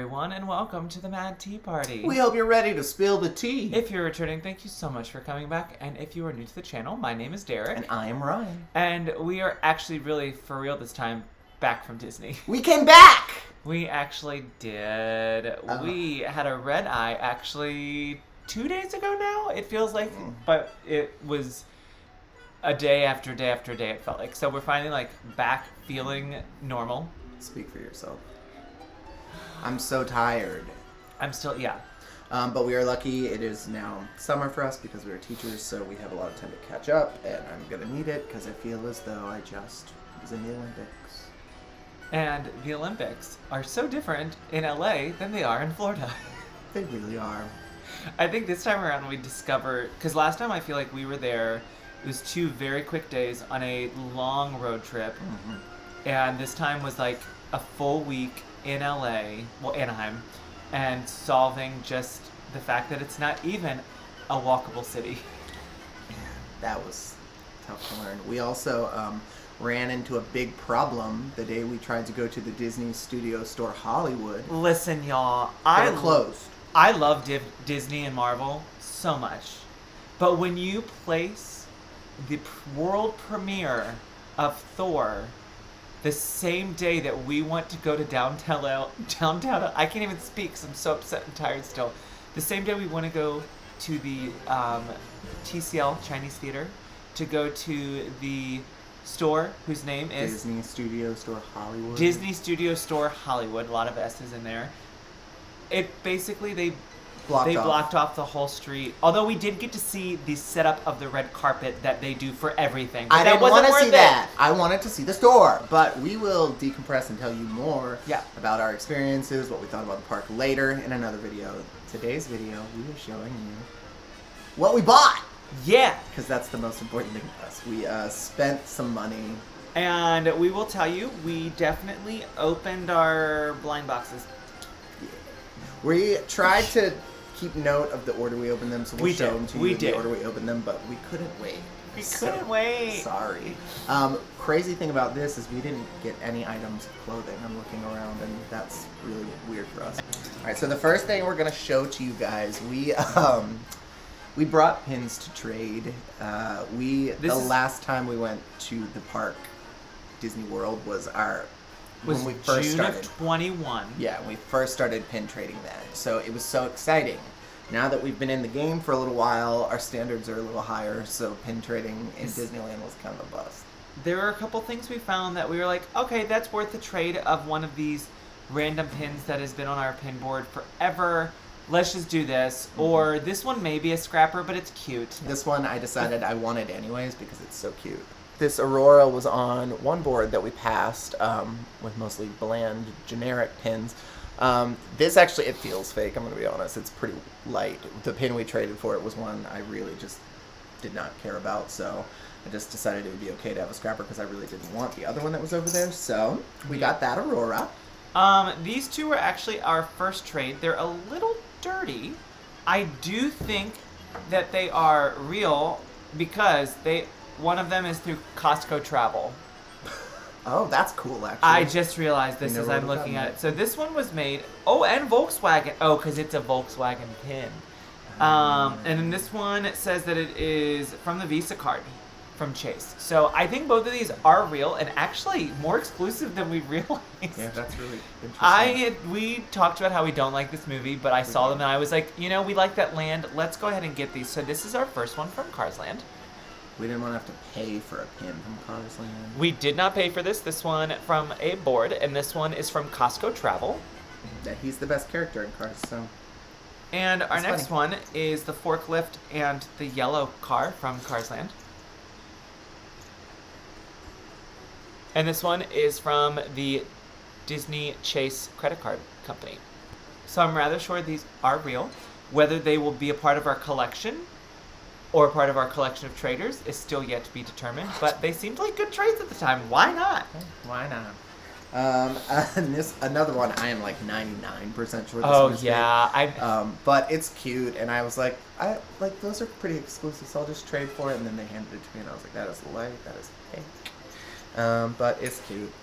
everyone, and welcome to the Mad Tea Party. We hope you're ready to spill the tea. If you're returning, thank you so much for coming back. And if you are new to the channel, my name is Derek. And I am Ryan. And we are actually really, for real this time, back from Disney. We came back! We actually did. We had a red eye actually 2 days ago now, it feels like. But it was a day after day after day, it felt like. So we're finally back feeling normal. Speak for yourself. I'm so tired. I'm still, yeah. But we are lucky it is now summer for us because we are teachers, so we have a lot of time to catch up, and I'm going to need it because I feel as though I just was in the Olympics. And the Olympics are so different in LA than they are in Florida. They really are. I think this time around we discovered, because last time I feel like we were there, it was 2 very quick days on a long road trip. Mm-hmm. And this time was like a full week in LA, well, Anaheim, and solving just the fact that it's not even a walkable city. Yeah, that was tough to learn. We also ran into a big problem the day we tried to go to the Disney Studio Store Hollywood. Listen, y'all, They were closed. I love Disney and Marvel so much, but when you place the world premiere of Thor the same day that we want to go to downtown, I can't even speak because I'm so upset and tired still. The same day we want to go to the TCL Chinese Theater, to go to the store whose name is Disney Studio Store Hollywood. Disney Studio Store Hollywood, a lot of S's in there. It basically, they blocked off the whole street. Although we did get to see the setup of the red carpet that they do for everything. But I didn't want to see that. I wanted to see the store. But we will decompress and tell you more about our experiences, what we thought about the park later in another video. Today's video, we are showing you what we bought. Yeah. Because that's the most important thing to us. We spent some money. And we will tell you, we definitely opened our blind boxes. Yeah. We tried to keep note of the order we opened them, so we'll show them to you the order we opened them, but we couldn't wait. We couldn't wait. Sorry. Crazy thing about this is we didn't get any items of clothing. I'm looking around, and that's really weird for us. All right, so the first thing we're gonna show to you guys, we brought pins to trade. The last time we went to the park, Disney World, was when we first June started. of 21. Yeah, we first started pin trading then. So it was so exciting. Now that we've been in the game for a little while, our standards are a little higher, so pin trading in Disneyland was kind of a bust. There are a couple things we found that we were like, okay, that's worth the trade of one of these random pins that has been on our pin board forever. Let's just do this. Mm-hmm. Or this one may be a scrapper, but it's cute. This one I decided I wanted anyways because it's so cute. This Aurora was on one board that we passed with mostly bland, generic pins. This actually, it feels fake, I'm going to be honest. It's pretty light. The pin we traded for it was one I really just did not care about, so I just decided it would be okay to have a scrapper because I really didn't want the other one that was over there. So we got that Aurora. These two were actually our first trade. They're a little dirty. I do think that they are real because one of them is through Costco Travel. Oh, that's cool, actually. I just realized this as I'm looking at it. So this one was made... Oh, and Volkswagen. Oh, because it's a Volkswagen pin. And then this one says that it is from the Visa card from Chase. So I think both of these are real and actually more exclusive than we realized. Yeah, that's really interesting. We talked about how we don't like this movie, but I saw them and I was like, we like that land. Let's go ahead and get these. So this is our first one from Cars Land. We didn't want to have to pay for a pin from Cars Land. We did not pay for this. This one from a board, and this one is from Costco Travel. Yeah, he's the best character in Cars, so... And our next one is the forklift and the yellow car from Cars Land. And this one is from the Disney Chase credit card company. So I'm rather sure these are real. Whether they will be a part of our collection or part of our collection of traders is still yet to be determined. But they seemed like good trades at the time. Why not? Why not? And another one, I am like 99% sure this one's yeah. But it's cute, and I was like, those are pretty exclusive, so I'll just trade for it. And then they handed it to me, and I was like, that is light, that is fake. But it's cute.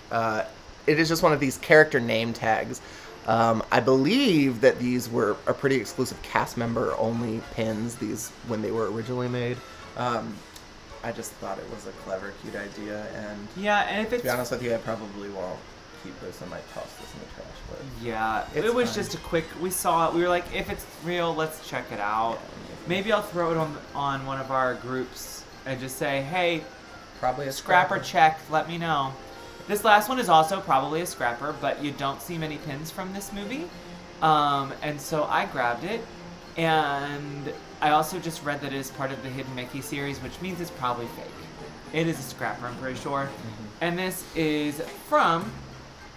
It is just one of these character name tags. I believe that these were a pretty exclusive cast member only pins. These when they were originally made. I just thought it was a clever, cute idea, and Yeah, and if to it's be honest with you, I probably won't keep this. I might toss this in the trash. But yeah, it's it was fine. just a quick. We saw it. We were like, if it's real, let's check it out. Yeah, Maybe I'll throw it on one of our groups and just say, hey, probably a scrapper check. Let me know. This last one is also probably a scrapper, but you don't see many pins from this movie, and so I grabbed it, and I also just read that it is part of the Hidden Mickey series, which means it's probably fake. It is a scrapper, I'm pretty sure. Mm-hmm. And this is from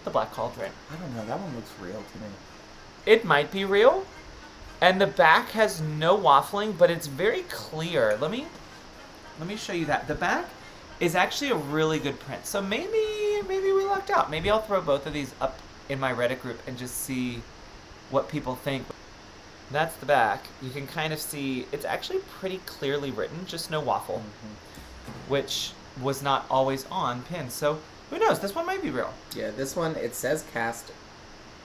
the Black Cauldron. I don't know. That one looks real to me. It might be real, and the back has no waffling, but it's very clear. Let me show you that. The back is actually a really good print. So maybe we lucked out. Maybe I'll throw both of these up in my Reddit group and just see what people think. That's the back. You can kind of see it's actually pretty clearly written, just no waffle, which was not always on pins. So who knows? This one might be real. Yeah, this one, it says cast,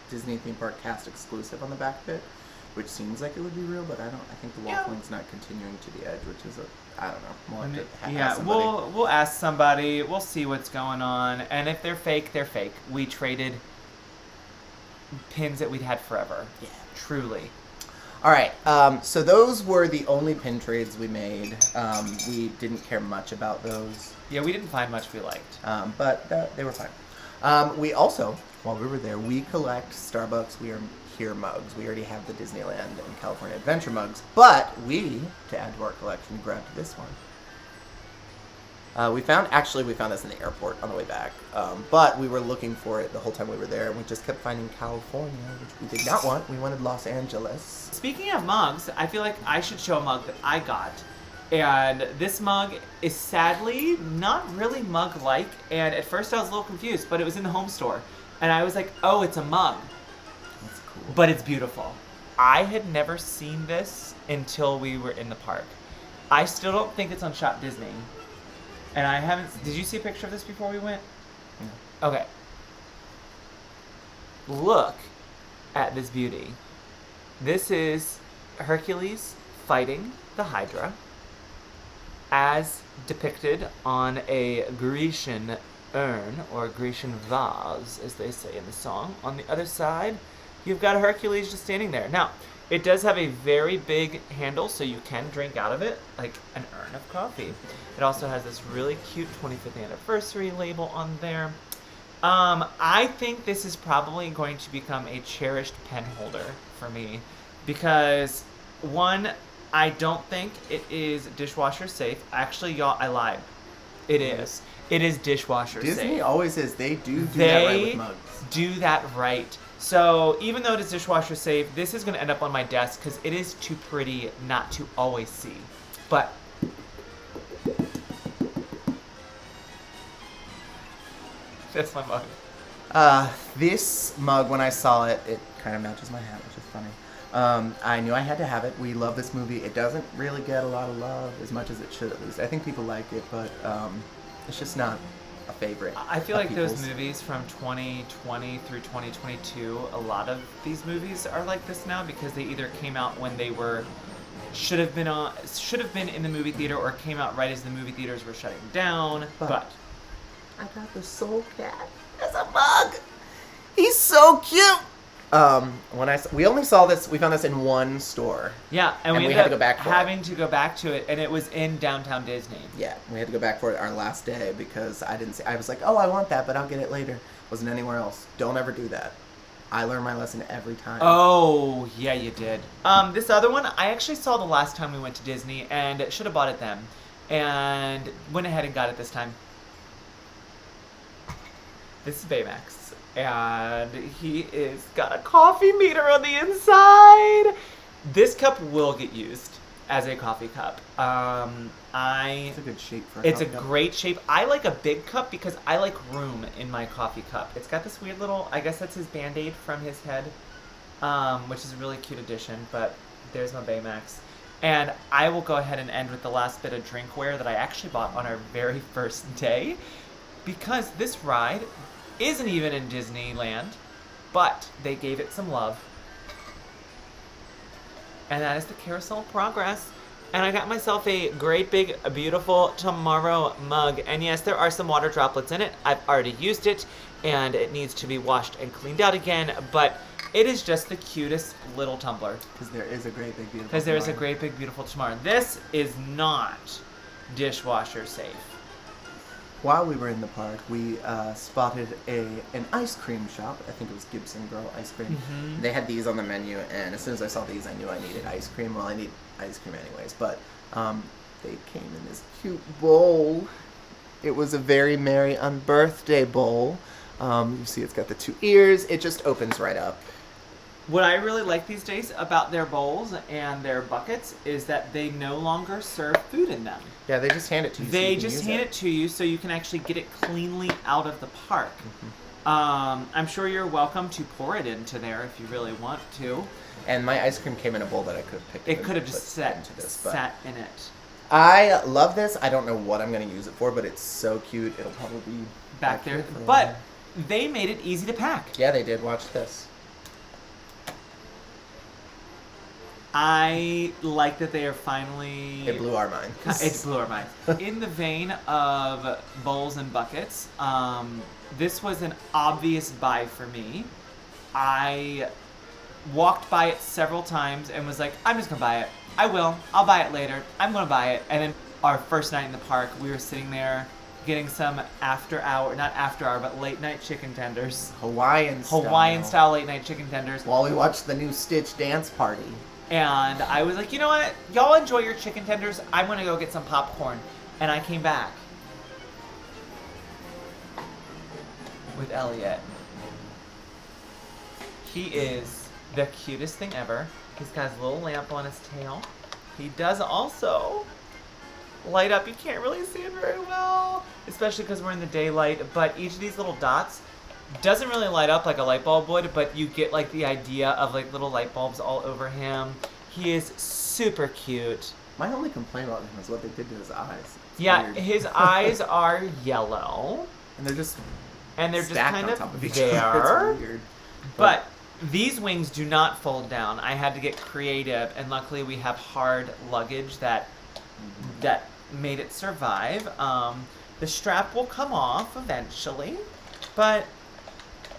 Disney theme park cast exclusive on the back of it, which seems like it would be real, but I think the Yeah. waffling's not continuing to the edge, which is I don't know. We'll have to ask Yeah, somebody. we'll ask somebody. We'll see what's going on. And if they're fake, they're fake. We traded pins that we'd had forever. Yeah. Truly. All right, so those were the only pin trades we made. We didn't care much about those, Yeah, we didn't find much we liked. but they were fine. We also, while we were there, we collect Starbucks We Are Here mugs. We already have the Disneyland and California Adventure mugs, but we, to add to our collection, grabbed this one. We found this in the airport on the way back, but we were looking for it the whole time we were there, and we just kept finding California, which we did not want. We wanted Los Angeles. Speaking of mugs, I feel like I should show a mug that I got. And this mug is sadly not really mug-like, and at first I was a little confused, but it was in the home store. And I was like, oh, it's a mug. That's cool. But it's beautiful. I had never seen this until we were in the park. I still don't think it's on Shop Disney. And I haven't... Did you see a picture of this before we went? No. Okay. Look at this beauty. This is Hercules fighting the Hydra as depicted on a Grecian urn, or Grecian vase, as they say in the song. On the other side, you've got Hercules just standing there. Now, it does have a very big handle, so you can drink out of it, like an urn of coffee. It also has this really cute 25th anniversary label on there. I think this is probably going to become a cherished pen holder for me, because one, I don't think it is dishwasher safe. Actually, y'all, I lied. It is. It is dishwasher safe. Disney always is. They do that right with mugs. Do that right. So even though it is dishwasher safe, this is going to end up on my desk because it is too pretty not to always see. But that's my mug. This mug, when I saw it, it kind of matches my hat, which is funny. I knew I had to have it. We love this movie. It doesn't really get a lot of love, as much as it should at least. I think people like it, but it's just not a favorite. I feel of like people's. those movies from 2020 through 2022, a lot of these movies are like this now because they either came out when they were should have been in the movie theater, or came out right as the movie theaters were shutting down. But I got the Soul Cat as a mug. He's so cute. We only saw this. We found this in one store. yeah, and we ended had to up go back for it. having to go back to it, and it was in downtown Disney. Yeah, we had to go back for it our last day because I didn't see. I was like, oh, I want that, but I'll get it later. Wasn't anywhere else. Don't ever do that. I learn my lesson every time. Oh, yeah, you did. This other one, I actually saw the last time we went to Disney, and should have bought it then, and went ahead and got it this time. This is Baymax, and he is got a coffee meter on the inside. This cup will get used as a coffee cup. It's a good shape for a It's a coffee cup. great shape. I like a big cup because I like room in my coffee cup. It's got this weird little, I guess that's his Band-Aid from his head, which is a really cute addition, but there's my Baymax. And I will go ahead and end with the last bit of drinkware that I actually bought on our very first day, because this ride isn't even in Disneyland. but they gave it some love. And that is the carousel progress. And I got myself a great big beautiful tomorrow mug. And yes, there are some water droplets in it. I've already used it and it needs to be washed and cleaned out again, but it is just the cutest little tumbler. Because there is a great big beautiful Because there is a tomorrow. great big beautiful tomorrow. This is not dishwasher safe. While we were in the park, we spotted an ice cream shop. I think it was Gibson Girl Ice Cream. Mhm. They had these on the menu, and as soon as I saw these, I knew I needed ice cream. Well, I need ice cream anyways, but they came in this cute bowl. It was a very merry unbirthday bowl. You see it's got the 2 ears. It just opens right up. What I really like these days about their bowls and their buckets is that they no longer serve food in them. Yeah, they just hand it to you. They just hand it to you so you can actually get it cleanly out of the park. I'm sure you're welcome to pour it into there if you really want to. And my ice cream came in a bowl that I could have picked. It could have just sat sat in it. I love this. I don't know what I'm going to use it for, but it's so cute. It'll probably be Back there. here for a But while. they made it easy to pack. Yeah, they did. Watch this. I like that they are finally... It blew our mind. It blew our minds. In the vein of bowls and buckets, this was an obvious buy for me. I walked by it several times and was like, I'm just gonna buy it. I will. I'll buy it later. I'm gonna buy it. And then our first night in the park, we were sitting there getting some not after hour, but late night chicken tenders. Hawaiian style late night chicken tenders. While we watched the new Stitch dance party. And I was like, you know what? Y'all enjoy your chicken tenders. I'm going to go get some popcorn. And I came back with Elliot. He is the cutest thing ever. He's got his little lamp on his tail. He does also light up. You can't really see it very well, especially because we're in the daylight. But each of these little dots doesn't really light up like a light bulb would, but you get like the idea of like little light bulbs all over him. He is super cute. My only complaint about him is what they did to his eyes. It's Yeah, weird. his eyes are yellow, And they're just just stacked kind on of top of each there. other. It's weird. But these wings do not fold down. I had to get creative, and luckily we have hard luggage that made it survive. The strap will come off eventually, but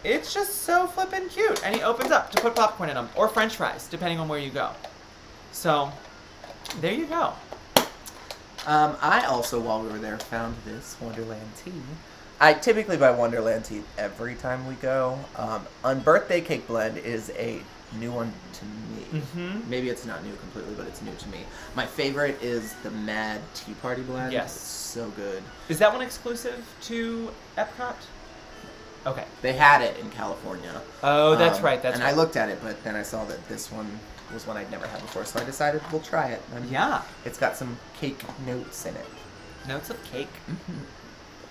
it's just so flippin' cute. And he opens up to put popcorn in them, or french fries, depending on where you go. So, there you go. I also, while we were there, found this Wonderland tea. I typically buy Wonderland tea every time we go. Unbirthday Cake Blend is a new one to me. Mm-hmm. Maybe it's not new completely, but it's new to me. My favorite is the Mad Tea Party Blend. Yes. It's so good. Is that one exclusive to Epcot? Okay. They had it in California. Oh, that's right. And I looked at it, but then I saw that this one was one I'd never had before, so I decided we'll try it. Yeah. It's got some cake notes in it. Notes of cake. Mm-hmm.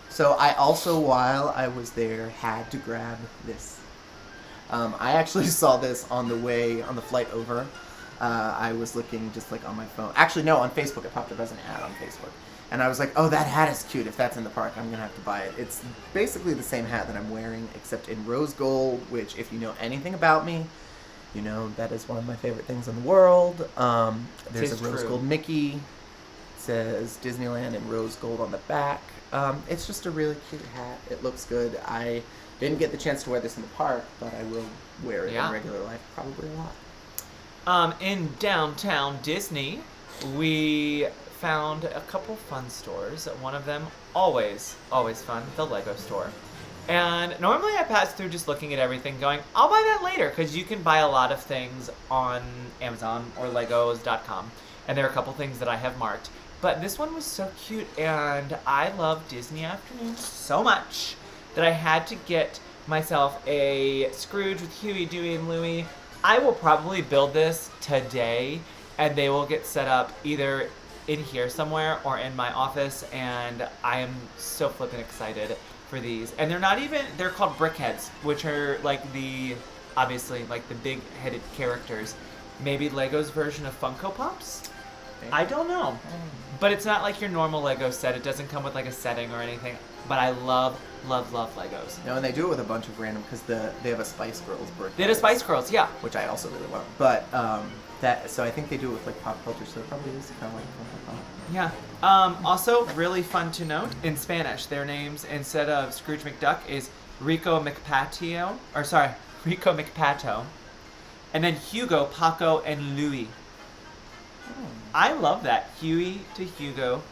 So I also, while I was there, had to grab this. I actually saw this on the flight over. I was looking just like on my phone. Actually, no, on Facebook. It popped up as an ad on Facebook. And I was like, oh, that hat is cute. If that's in the park, I'm going to have to buy it. It's basically the same hat that I'm wearing, except in rose gold, which, if you know anything about me, you know that is one of my favorite things in the world. There's Tis a rose true. gold Mickey. It says Disneyland in rose gold on the back. It's just a really cute hat. It looks good. I didn't get the chance to wear this in the park, but I will wear it in regular life probably a lot. In downtown Disney, we found a couple fun stores. One of them, always fun, the Lego store. And normally I pass through just looking at everything going, I'll buy that later, because you can buy a lot of things on Amazon or Legos.com. And there are a couple things that I have marked. But this one was so cute, and I love Disney afternoons so much that I had to get myself a Scrooge with Huey, Dewey, and Louie. I will probably build this today, and they will get set up either in here somewhere or in my office, and I am so flippin' excited for these. And they're called brickheads, which are obviously the big-headed characters. Maybe Lego's version of Funko Pops? I don't know. But it's not like your normal Lego set. It doesn't come with like a setting or anything. But I love Legos. No, and they do it with a bunch of random because they have a Spice Girls birthday. They had a Spice Girls, yeah. Which I also really want. But so I think they do it with like pop culture, so it probably is kind of like Yeah. Also, really fun to note, in Spanish, their names, instead of Scrooge McDuck, is Rico McPato. And then Hugo, Paco, and Louie. I love that. Huey to Hugo.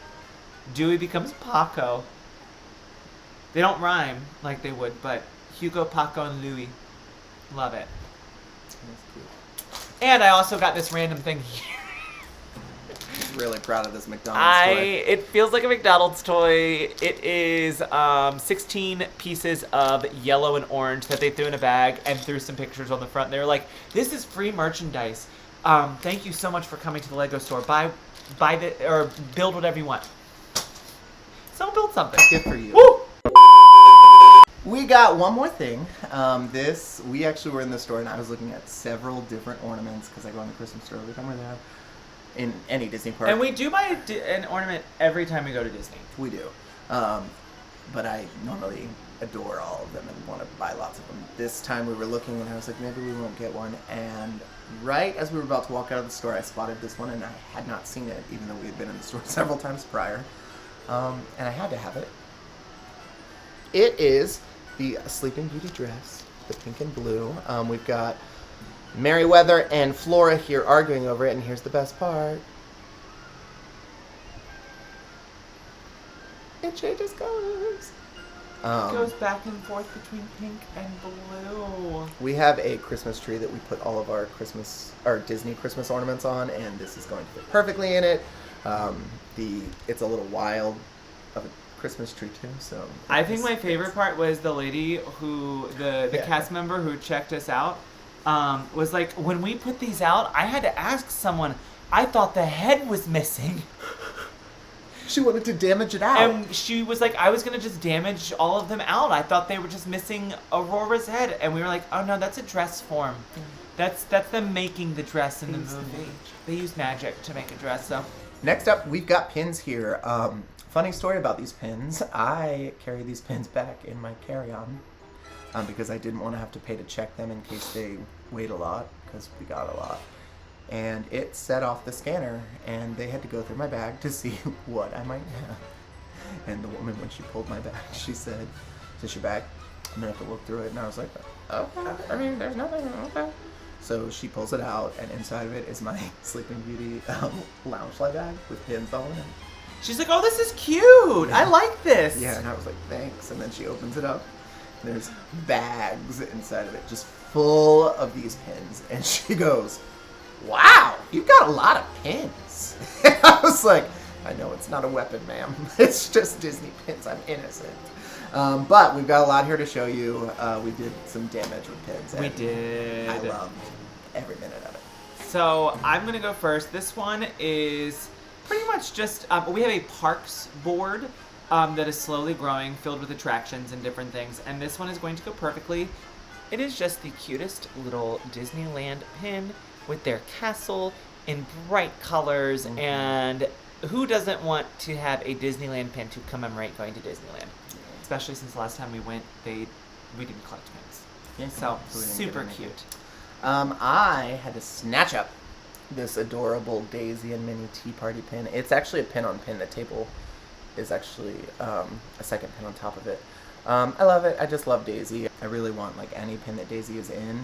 Dewey becomes Paco. They don't rhyme like they would, but Hugo, Paco, and Louie. Love it. That's cute. And I also got this random thing here. Really proud of this McDonald's toy. It feels like a McDonald's toy. It is 16 pieces of yellow and orange that they threw in a bag and threw some pictures on the front. They were like, "This is free merchandise. Thank you so much for coming to the Lego store. Buy or build whatever you want." So build something. Good for you. Woo! We got one more thing. We actually were in the store and I was looking at several different ornaments because I go in the Christmas store every time we're there. In any Disney park. And we do buy an ornament every time we go to Disney. We do. But I normally adore all of them and want to buy lots of them. This time we were looking and I was like, maybe we won't get one. And right as we were about to walk out of the store, I spotted this one and I had not seen it, even though we had been in the store several times prior. And I had to have it. It is the Sleeping Beauty dress, the pink and blue. We've got Meriwether and Flora here arguing over it, and here's the best part. It changes colors. It goes back and forth between pink and blue. We have a Christmas tree that we put all of our Disney Christmas ornaments on, and this is going to fit perfectly in it. It's a little wild of a Christmas tree too, so I think my favorite part was the lady who the cast member who checked us out. Was like, when we put these out, I had to ask someone, I thought the head was missing. She wanted to damage it out. And she was like, I was going to just damage all of them out. I thought they were just missing Aurora's head. And we were like, oh no, that's a dress form. That's them making the dress in the movie. They use magic to make a dress, so. Next up, we've got pins here. Funny story about these pins. I carry these pins back in my carry-on. Because I didn't want to have to pay to check them in case they weighed a lot, because we got a lot. And it set off the scanner, and they had to go through my bag to see what I might have. And the woman, when she pulled my bag, she said, "Is this your bag? I'm going to have to look through it." And I was like, okay, I mean, there's nothing, okay. So she pulls it out, and inside of it is my Sleeping Beauty Loungefly bag with pins all in it. She's like, oh, this is cute. Yeah. I like this. Yeah, and I was like, thanks. And then she opens it up. There's bags inside of it, just full of these pins. And she goes, "Wow, you've got a lot of pins." And I was like, I know it's not a weapon, ma'am. It's just Disney pins. I'm innocent. But we've got a lot here to show you. We did some damage with pins. We did. I loved every minute of it. So I'm going to go first. This one is pretty much just, we have a parks board that is slowly growing, filled with attractions and different things. And this one is going to go perfectly. It is just the cutest little Disneyland pin with their castle in bright colors. Mm-hmm. And who doesn't want to have a Disneyland pin to commemorate going to Disneyland? Especially since the last time we went, we didn't collect pins. Yeah, so super cute. I had to snatch up this adorable Daisy and Minnie Tea Party pin. It's actually a pin on pin. The table is actually a second pin on top of it. I love it. I just love Daisy. I really want like any pin that Daisy is in,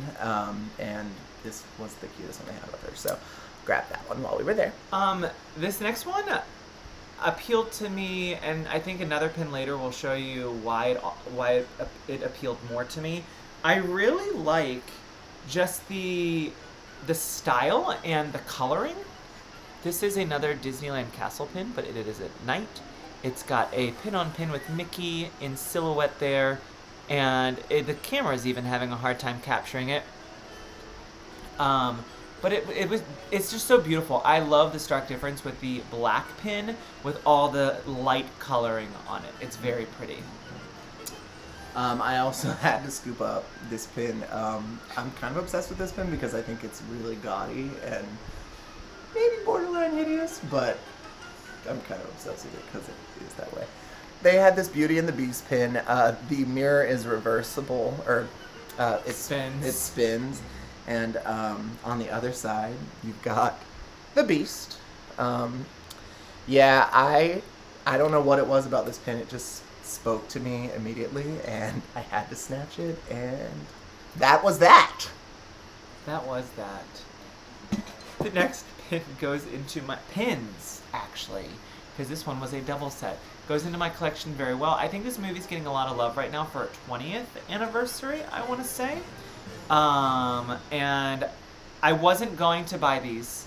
and this was the cutest one I had with her. So grab that one while we were there. This next one appealed to me, and I think another pin later will show you why it appealed more to me. I really like just the style and the coloring. This is another Disneyland Castle pin, but it is at night. It's got a pin-on-pin with Mickey in silhouette there, and the camera is even having a hard time capturing it. But it's just so beautiful. I love the stark difference with the black pin with all the light coloring on it. It's very pretty. I also had to scoop up this pin. I'm kind of obsessed with this pin because I think it's really gaudy and maybe borderline hideous, but I'm kind of obsessed with it because it is that way. They had this Beauty and the Beast pin. The mirror is reversible, or it spins. And on the other side, you've got the Beast. Yeah, I don't know what it was about this pin. It just spoke to me immediately, and I had to snatch it, and that was that. That was that. The next pin goes into my pins, actually, because this one was a double set. Goes into my collection very well. I think this movie's getting a lot of love right now for its 20th anniversary, I want to say. And I wasn't going to buy these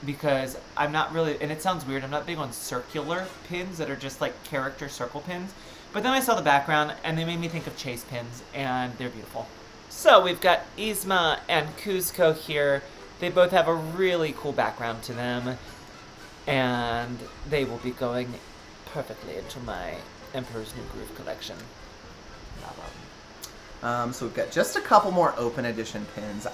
because I'm not really, and it sounds weird, I'm not big on circular pins that are just like character circle pins. But then I saw the background and they made me think of chase pins, and they're beautiful. So we've got Yzma and Kuzco here. They both have a really cool background to them, and they will be going perfectly into my Emperor's New Groove collection. So we've got just a couple more open edition pins.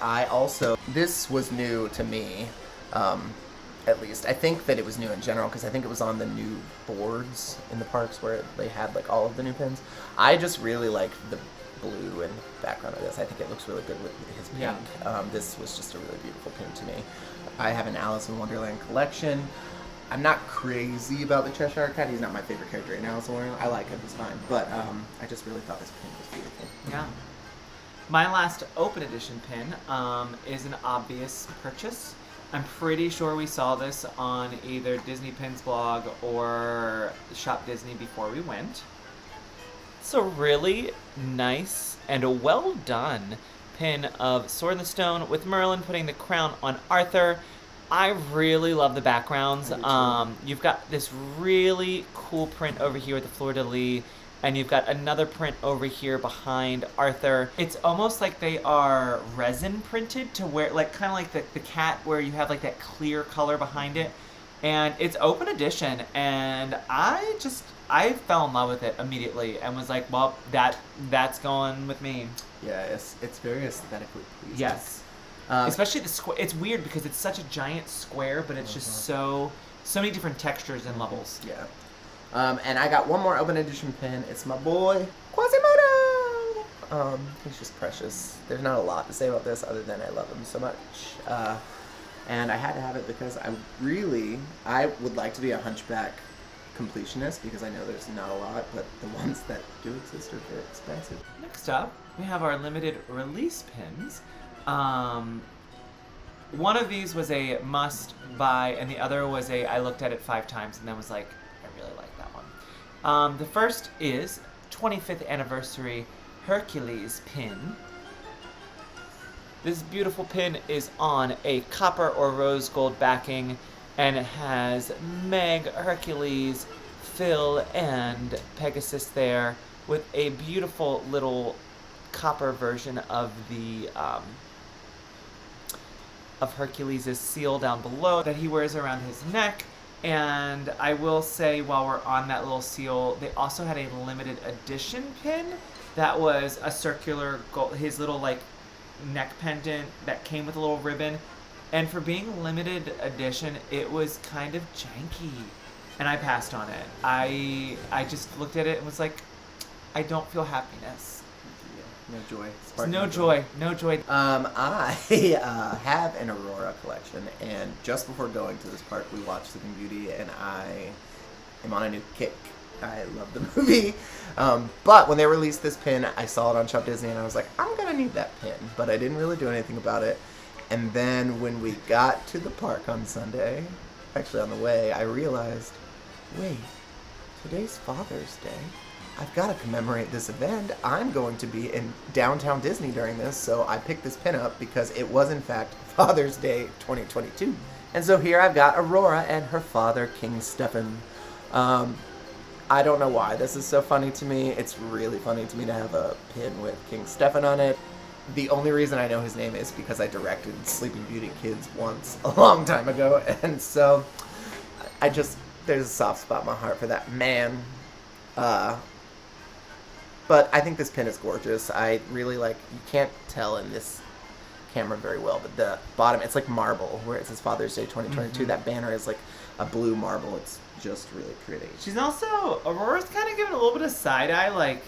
This was new to me, at least. I think that it was new in general because I think it was on the new boards in the parks where they had like all of the new pins. I just really like the blue and background of this. I think it looks really good with his pink. Yeah. This was just a really beautiful pin to me. I have an Alice in Wonderland collection. I'm not crazy about the Cheshire Cat. He's not my favorite character in Alice in Wonderland. I like him, he's fine. But I just really thought this pin was beautiful. Yeah. My last open edition pin is an obvious purchase. I'm pretty sure we saw this on either Disney Pins blog or Shop Disney before we went. It's a really nice and a well done pin of Sword in the Stone with Merlin putting the crown on Arthur. I really love the backgrounds. You've got this really cool print over here with the fleur-de-lis, and you've got another print over here behind Arthur. It's almost like they are resin printed to where, like, kind of like the cat where you have like that clear color behind it. And it's open edition, and I fell in love with it immediately and was like, well, that's going with me. Yeah, it's very aesthetically pleasing. Yes. Especially the square. It's weird because it's such a giant square, but it's just so many different textures and levels. Yeah. And I got one more open edition pin. It's my boy, Quasimodo! He's just precious. There's not a lot to say about this other than I love him so much. And I had to have it because I would like to be a Hunchback completionist because I know there's not a lot, but the ones that do exist are very expensive. Next up, we have our limited release pins. One of these was a must buy, and the other was I looked at it 5 times and then was like, I really like that one. The first is 25th anniversary Hercules pin. This beautiful pin is on a copper or rose gold backing, and it has Meg, Hercules, Phil, and Pegasus there with a beautiful little copper version of the of Hercules' seal down below that he wears around his neck. And I will say, while we're on that little seal, they also had a limited edition pin that was a circular gold, his little like neck pendant that came with a little ribbon. And for being limited edition, it was kind of janky, and I passed on it. I just looked at it and was like, I don't feel happiness. No joy. No joy. No joy. I have an Aurora collection, and just before going to this park, we watched Sleeping Beauty, and I am on a new kick. I love the movie. But when they released this pin, I saw it on Shop Disney, and I was like, I'm going to need that pin. But I didn't really do anything about it. And then when we got to the park on Sunday, actually on the way, I realized, wait, today's Father's Day. I've got to commemorate this event. I'm going to be in downtown Disney during this, so I picked this pin up because it was, in fact, Father's Day 2022. And so here I've got Aurora and her father, King Stefan. I don't know why this is so funny to me. It's really funny to me to have a pin with King Stefan on it. The only reason I know his name is because I directed Sleeping Beauty Kids once a long time ago, and so there's a soft spot in my heart for that man. But I think this pin is gorgeous. I really like, you can't tell in this camera very well, but the bottom, it's like marble, where it says Father's Day 2022. Mm-hmm. That banner is like a blue marble. It's just really pretty. She's also, Aurora's kind of giving a little bit of side eye, like,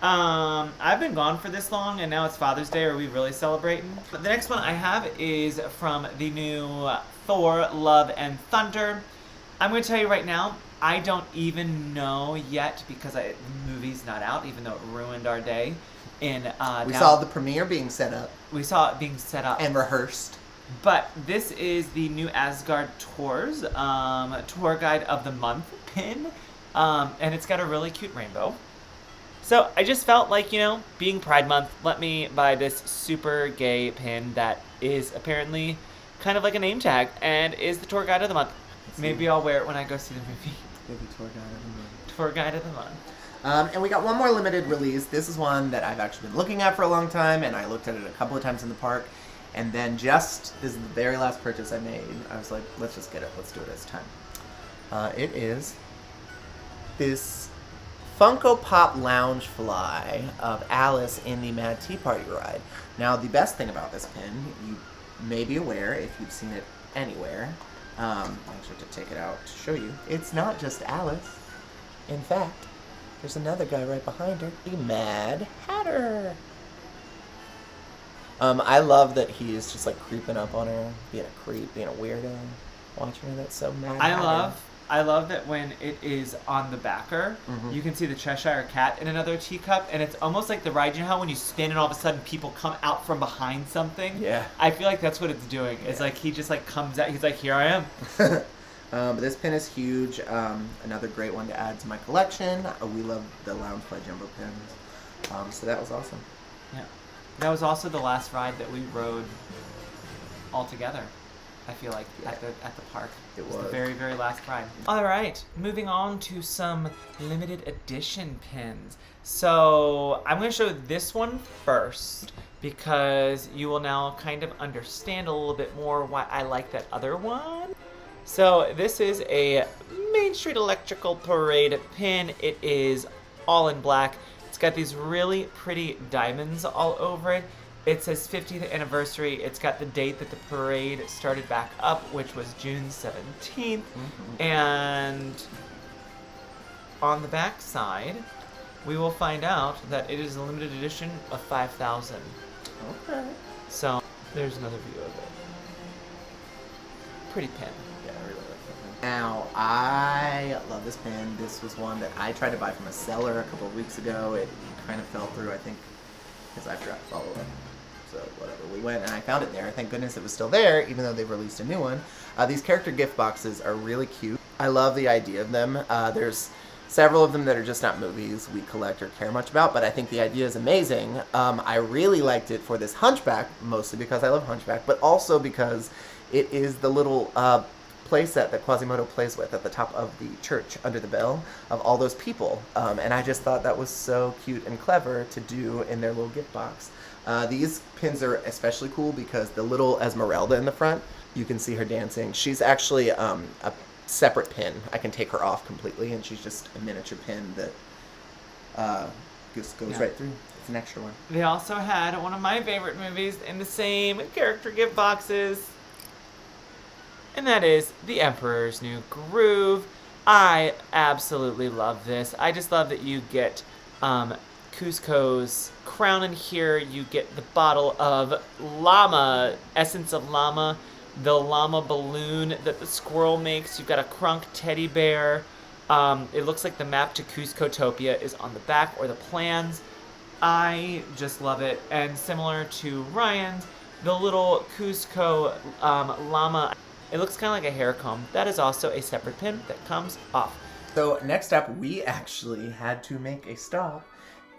I've been gone for this long, and now it's Father's Day. Are we really celebrating? But the next one I have is from the new Thor: Love and Thunder. I'm going to tell you right now, I don't even know yet because the movie's not out, even though it ruined our day. And we saw the premiere being set up. We saw it being set up and rehearsed. But this is the new Asgard Tours tour guide of the month pin, and it's got a really cute rainbow. So I just felt like, being Pride Month, let me buy this super gay pin that is apparently kind of like a name tag and is the tour guide of the month. Maybe I'll wear it when I go see the movie. Maybe tour guide of the month. Tour guide of the month. And we got one more limited release. This is one that I've actually been looking at for a long time, and I looked at it a couple of times in the park. And then this is the very last purchase I made. I was like, let's just get it. Let's do it this time. It is this Funko Pop Lounge Fly of Alice in the Mad Tea Party ride. Now, the best thing about this pin, you may be aware if you've seen it anywhere. I actually have to take it out to show you. It's not just Alice. In fact, there's another guy right behind her, the Mad Hatter. I love that he is just like creeping up on her, being a creep, being a weirdo, watching her. That's so Mad Hatter. I love that when it is on the backer, you can see the Cheshire Cat in another teacup, and it's almost like the ride. You know how when you spin and all of a sudden people come out from behind something? Yeah. I feel like that's what it's doing. It's like he just like comes out. He's like, here I am. But this pin is huge. Another great one to add to my collection. We love the Loungefly Jumbo pins. So that was awesome. Yeah. That was also the last ride that we rode all together. I feel like at the park. It was the very, very last ride. All right, moving on to some limited edition pins. So I'm going to show this one first because you will now kind of understand a little bit more why I like that other one. So this is a Main Street Electrical Parade pin. It is all in black. It's got these really pretty diamonds all over it. It says 50th anniversary. It's got the date that the parade started back up, which was June 17th. And on the back side, we will find out that it is a limited edition of 5,000. Okay. So there's another view of it. Pretty pin. Yeah, I really like that pin. Now, I love this pin. This was one that I tried to buy from a seller a couple of weeks ago. It kind of fell through, I think, because I forgot to follow up. So whatever, we went and I found it there. Thank goodness it was still there, even though they've released a new one. These character gift boxes are really cute. I love the idea of them. There's several of them that are just not movies we collect or care much about, but I think the idea is amazing. I really liked it for this Hunchback, mostly because I love Hunchback, but also because it is the little playset that Quasimodo plays with at the top of the church under the bell of all those people. And I just thought that was so cute and clever to do in their little gift box. These pins are especially cool because the little Esmeralda in the front, you can see her dancing. She's actually a separate pin. I can take her off completely, and she's just a miniature pin that just goes right through. It's an extra one. They also had one of my favorite movies in the same character gift boxes, and that is The Emperor's New Groove. I absolutely love this. I just love that you get Cusco's crown in here. You get the bottle of llama, essence of llama, the llama balloon that the squirrel makes. You've got a Crunk teddy bear. It looks like the map to Cuscotopia is on the back, or the plans. I just love it. And similar to Ryan's, the little Cusco llama, it looks kind of like a hair comb. That is also a separate pin that comes off. So next up, we actually had to make a stop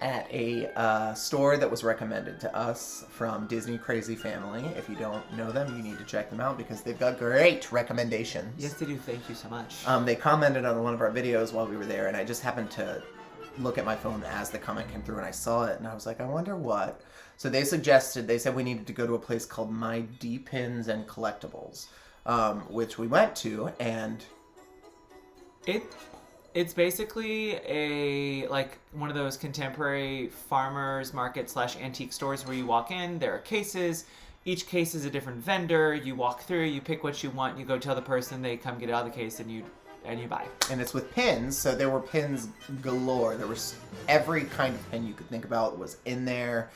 at a store that was recommended to us from Disney Crazy Family. If you don't know them, you need to check them out because they've got great recommendations. Yes, they do. Thank you so much. They commented on one of our videos while we were there, and I just happened to look at my phone as the comment came through, and I saw it, and I was like, I wonder what. So they said we needed to go to a place called My D Pins and Collectibles, which we went to, and It's basically one of those contemporary farmers market / antique stores where you walk in, there are cases, each case is a different vendor. You walk through, you pick what you want, you go tell the person, they come get it out of the case, and you buy. And it's with pins, so there were pins galore. There was every kind of pin you could think about was in there.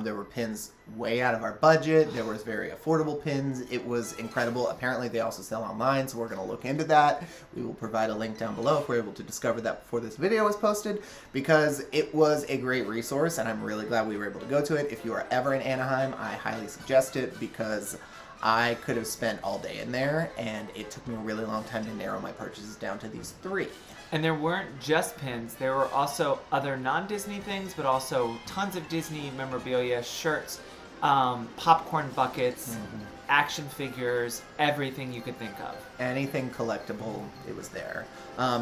There were pins way out of our budget. There was very affordable pins. It was incredible. Apparently, they also sell online, so we're going to look into that. We will provide a link down below if we're able to discover that before this video is posted, because it was a great resource, and I'm really glad we were able to go to it. If you are ever in Anaheim, I highly suggest it, because I could have spent all day in there, and it took me a really long time to narrow my purchases down to these 3. And there weren't just pins. There were also other non-Disney things, but also tons of Disney memorabilia, shirts, popcorn buckets, action figures, everything you could think of. Anything collectible, it was there.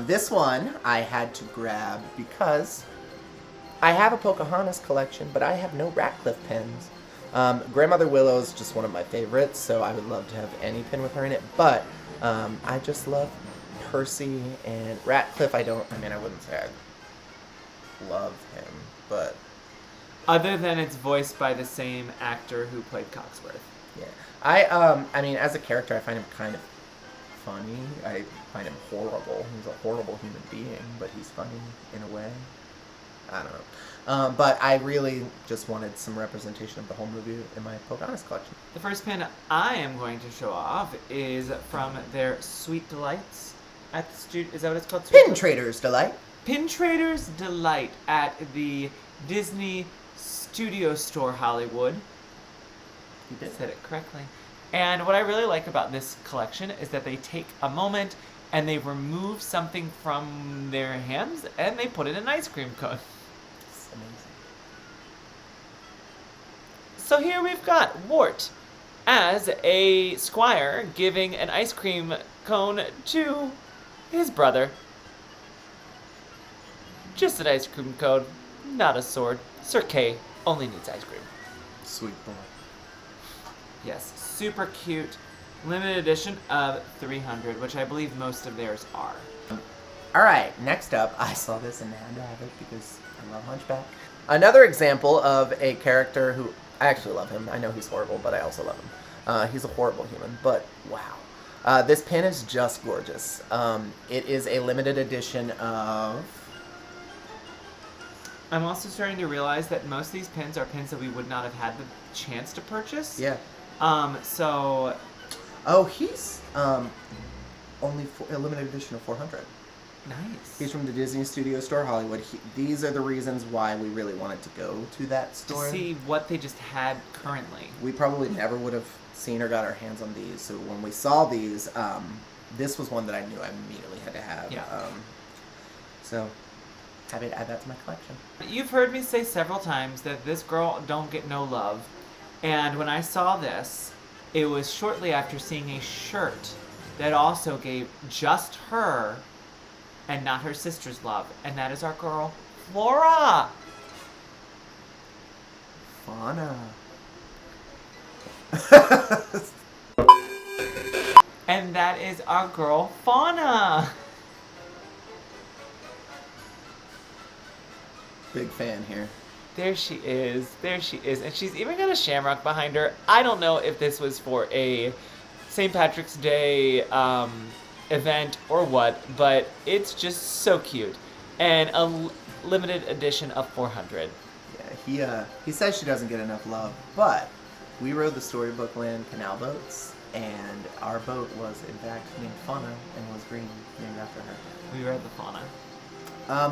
This one I had to grab because I have a Pocahontas collection, but I have no Ratcliffe pins. Grandmother Willow's just one of my favorites, so I would love to have any pin with her in it, but I just love Percy and Ratcliffe. I wouldn't say I love him, but... Other than it's voiced by the same actor who played Cogsworth. Yeah. I mean, as a character, I find him kind of funny. I find him horrible. He's a horrible human being, but he's funny in a way. I don't know. But I really just wanted some representation of the whole movie in my Pocahontas collection. The first pin I am going to show off is from their Sweet Delights at the studio. Is that what it's called? Pin Trader's Delight. Pin Trader's Delight at the Disney Studio Store Hollywood. You did. Said it correctly. And what I really like about this collection is that they take a moment and they remove something from their hands and they put it in an ice cream cone. It's amazing. So here we've got Wart as a squire giving an ice cream cone to his brother. Just an ice cream cone, not a sword. Sir Kay only needs ice cream. Sweet boy. Yes, super cute. Limited edition of 300, which I believe most of theirs are. Alright, next up, I saw this and had to have it because I love Hunchback. Another example of a character who, I actually love him. I know he's horrible, but I also love him. He's a horrible human, but wow. This pin is just gorgeous. It is a limited edition of... I'm also starting to realize that most of these pins are pins that we would not have had the chance to purchase. Yeah. So... Oh, he's only a limited edition of 400. Nice. He's from the Disney Studio Store Hollywood. These are the reasons why we really wanted to go to that store. To see what they just had currently. We probably never would have seen or got our hands on these. So when we saw these, this was one that I knew I immediately had to have. Yeah. So happy to add that to my collection. You've heard me say several times that this girl don't get no love. And when I saw this, it was shortly after seeing a shirt that also gave just her and not her sister's love. And that is our girl, Flora! Fauna. And that is our girl, Fauna! Big fan here. There she is. There she is. And she's even got a shamrock behind her. I don't know if this was for a St. Patrick's Day event or what, but it's just so cute. And a limited edition of 400. Yeah, he says she doesn't get enough love, but we rode the Storybook Land canal boats, and our boat was in fact named Fauna and was green, named after her. We rode the Fauna.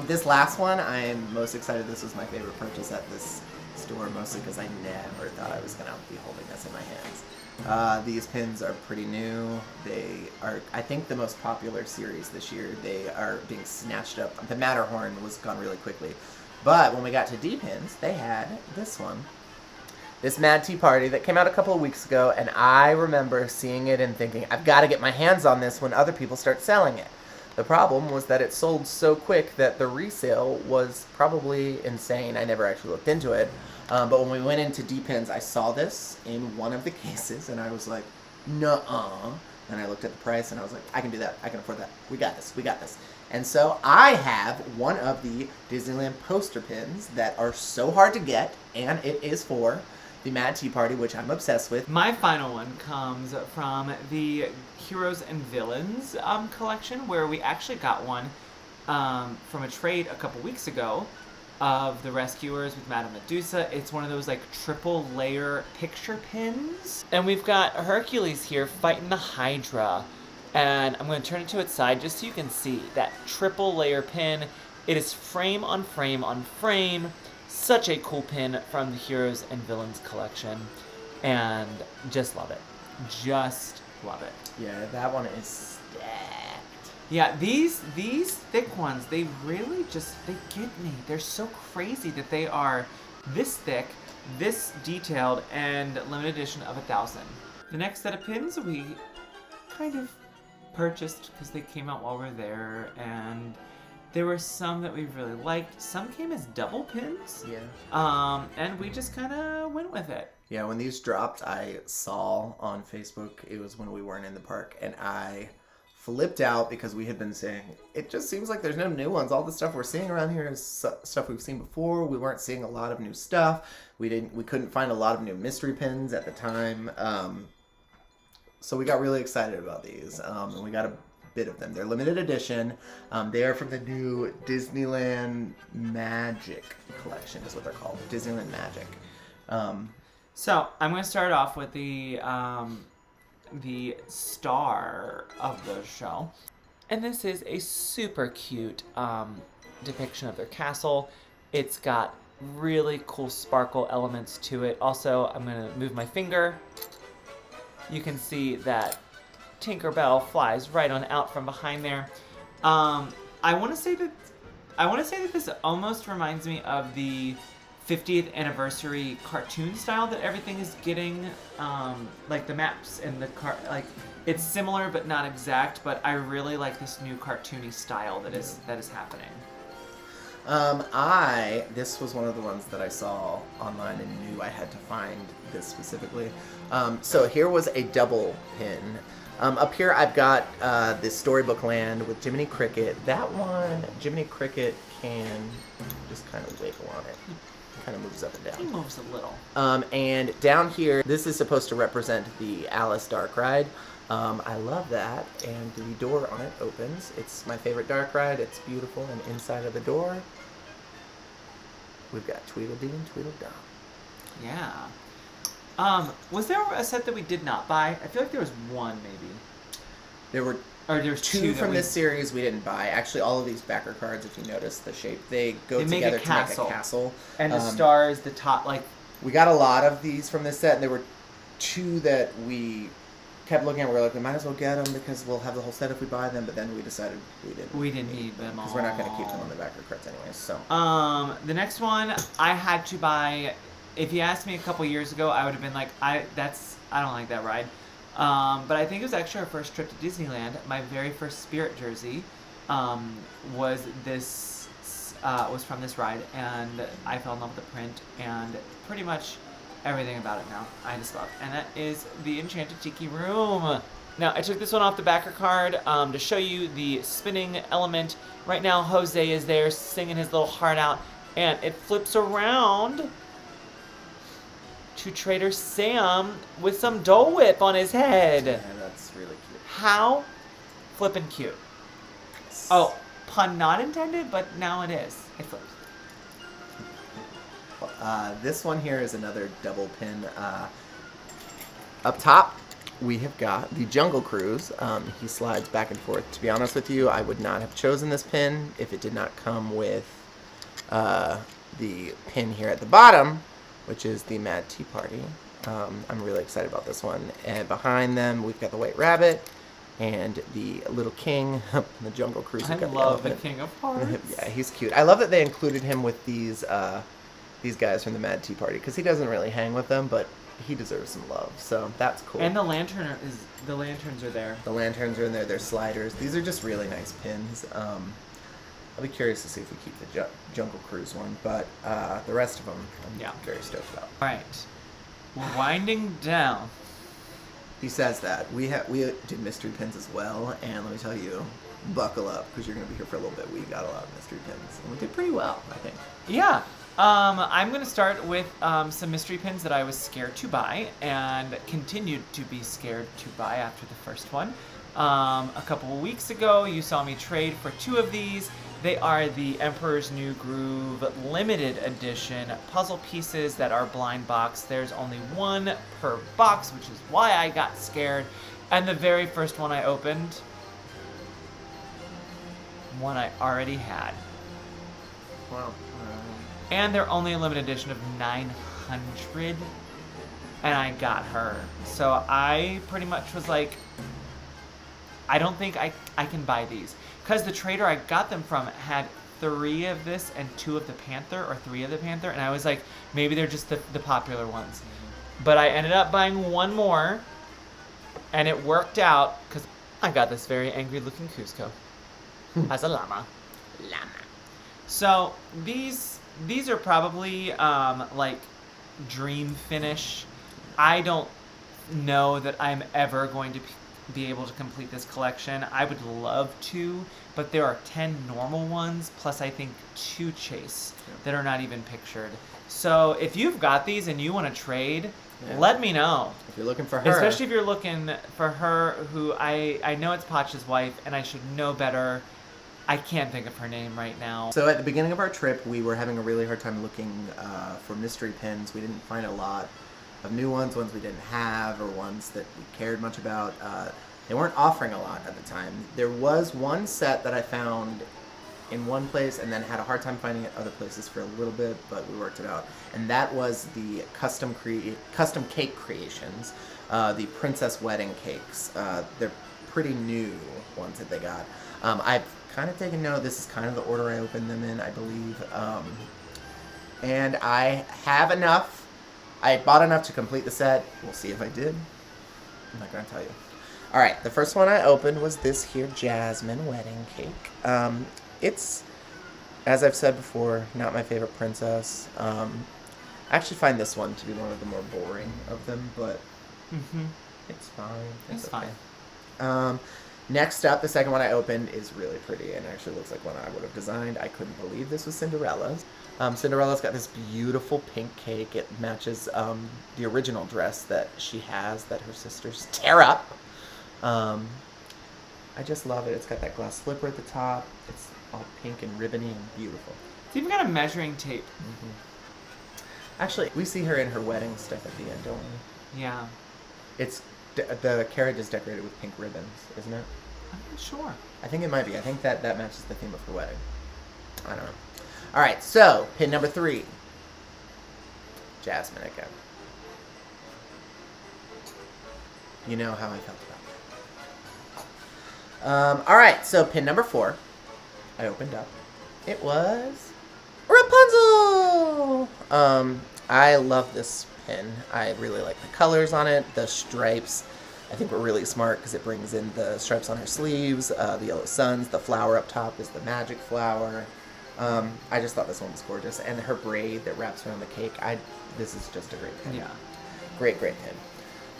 This last one, I am most excited. This was my favorite purchase at this store, mostly because I never thought I was going to be holding this in my hands. These pins are pretty new. They are, I think, the most popular series this year. They are being snatched up. The Matterhorn was gone really quickly. But when we got to D-pins, they had this one. This Mad Tea Party that came out a couple of weeks ago, and I remember seeing it and thinking, I've got to get my hands on this when other people start selling it. The problem was that it sold so quick that the resale was probably insane. I never actually looked into it. But when we went into D-Pins, I saw this in one of the cases, and I was like, nuh-uh. And I looked at the price, and I was like, I can do that. I can afford that. We got this. We got this. And so I have one of the Disneyland poster pins that are so hard to get, and it is for the Mad Tea Party, which I'm obsessed with. My final one comes from the Heroes and Villains collection, where we actually got one from a trade a couple weeks ago of the Rescuers with Madame Medusa. It's one of those like triple layer picture pins. And we've got Hercules here fighting the Hydra. And I'm going to turn it to its side just so you can see that triple layer pin. It is frame on frame on frame. Such a cool pin from the Heroes and Villains collection. And just love it. Just love it. Yeah, that one is stacked. Yeah, these thick ones, they really they get me. They're so crazy that they are this thick, this detailed, and limited edition of 1,000. The next set of pins we kind of purchased because they came out while we were there, and there were some that we really liked. Some came as double pins. Yeah. And we just kind of went with it. Yeah, when these dropped, I saw on Facebook, it was when we weren't in the park, and I flipped out because we had been saying, it just seems like there's no new ones. All the stuff we're seeing around here is stuff we've seen before. We weren't seeing a lot of new stuff. We couldn't find a lot of new mystery pins at the time. So we got really excited about these, and we got a bit of them. They're limited edition. They are from the new Disneyland Magic collection, is what they're called. Disneyland Magic. So I'm going to start off with the star of the show. And this is a super cute depiction of their castle. It's got really cool sparkle elements to it. Also, I'm going to move my finger. You can see that Tinkerbell flies right on out from behind there. I want to say that this almost reminds me of the 50th anniversary cartoon style that everything is getting, like the maps and the it's similar but not exact. But I really like this new cartoony style that is happening. This was one of the ones that I saw online and knew I had to find this specifically. So here was a double pin. Up here I've got this Storybook Land with Jiminy Cricket. That one, Jiminy Cricket can just kind of wiggle on it. Kind of moves up and down. He moves a little. And down here, this is supposed to represent the Alice Dark Ride. I love that, and the door on it opens. It's my favorite dark ride. It's beautiful, and inside of the door, we've got Tweedledee and Tweedledum. Yeah. Was there a set that we did not buy? I feel like there was one, maybe. There's two from this series we didn't buy. Actually, all of these backer cards, if you notice the shape, they go together to make a castle. And the star is the top, like... We got a lot of these from this set, and there were two that we kept looking at. We were like, we might as well get them because we'll have the whole set if we buy them, but then we decided we didn't need them all. Because we're not going to keep them on the backer cards anyways, so... The next one, I had to buy... If you asked me a couple years ago, I would have been like, I don't like that ride. But I think it was actually our first trip to Disneyland. My very first Spirit jersey was from this ride, and I fell in love with the print and pretty much everything about it now. I just love, and that is the Enchanted Tiki Room. Now I took this one off the backer card to show you the spinning element. Right now, Jose is there singing his little heart out, and it flips around to Trader Sam with some Dole Whip on his head. Yeah, that's really cute. How flippin' cute. Oh, pun not intended, but now it is. It flips. This one here is another double pin. Up top, we have got the Jungle Cruise. He slides back and forth. To be honest with you, I would not have chosen this pin if it did not come with the pin here at the bottom, which is the Mad Tea Party. I'm really excited about this one. And behind them, we've got the White Rabbit and the Little King, the Jungle Cruise. I love the King of Hearts. Yeah, he's cute. I love that they included him with these guys from the Mad Tea Party, because he doesn't really hang with them, but he deserves some love. So that's cool. And the lanterns are there. The lanterns are in there. They're sliders. These are just really nice pins. I'll be curious to see if we keep the Jungle Cruise one, but the rest of them I'm very stoked about. All right, we're winding down. He says that. We did mystery pins as well, and let me tell you, buckle up, because you're going to be here for a little bit. We got a lot of mystery pins, and we did pretty well, I think. Yeah, I'm going to start with some mystery pins that I was scared to buy and continued to be scared to buy after the first one. A couple of weeks ago, you saw me trade for 2 of these. They are the Emperor's New Groove limited edition puzzle pieces that are blind box. There's only 1 per box, which is why I got scared. And the very first one I opened, one I already had. Wow. And they're only a limited edition of 900, and I got her. So I pretty much was like, I don't think I can buy these. Because the trader I got them from had 3 of this and 2 of the Panther, or 3 of the Panther, and I was like, maybe they're just the popular ones. But I ended up buying 1 more, and it worked out, because I got this very angry looking Cusco as a llama. So these are probably like dream finish. I don't know that I'm ever going to be able to complete this collection. I would love to, but there are 10 normal ones, plus I think 2 chase that are not even pictured. So if you've got these and you want to trade, let me know. If you're looking for her. Especially if you're looking for her, who I know it's Potch's wife, and I should know better. I can't think of her name right now. So at the beginning of our trip, we were having a really hard time looking for mystery pins. We didn't find a lot of new ones we didn't have, or ones that we cared much about. They weren't offering a lot at the time. There was one set that I found in one place and then had a hard time finding it other places for a little bit, but we worked it out. And that was the custom cake creations, the princess wedding cakes. They're pretty new ones that they got. I've kind of taken note. This is kind of the order I opened them in, I believe. And I have enough. I bought enough to complete the set. We'll see if I did. I'm not going to tell you. All right, the first one I opened was this here Jasmine wedding cake. It's, as I've said before, not my favorite princess. I actually find this one to be one of the more boring of them, but it's fine. It's fine. Next up, the second one I opened is really pretty and actually looks like one I would have designed. I couldn't believe this was Cinderella's. Cinderella's got this beautiful pink cake. It matches the original dress that she has that her sisters tear up. I just love it. It's got that glass slipper at the top. It's all pink and ribbony and beautiful. It's even got a measuring tape. Actually, we see her in her wedding stuff at the end, don't we? Yeah. It's the carriage is decorated with pink ribbons, isn't it? I'm not sure. I think it might be. I think that matches the theme of her wedding. I don't know. All right, so pin number 3. Jasmine again. You know how I felt about that. All right, so pin number 4. I opened up. It was Rapunzel. I love this pin. I really like the colors on it, the stripes. I think we're really smart because it brings in the stripes on her sleeves, the yellow suns, the flower up top is the magic flower. I just thought this one was gorgeous. And her braid that wraps around the cake. This is just a great pin. Yeah. Great pin.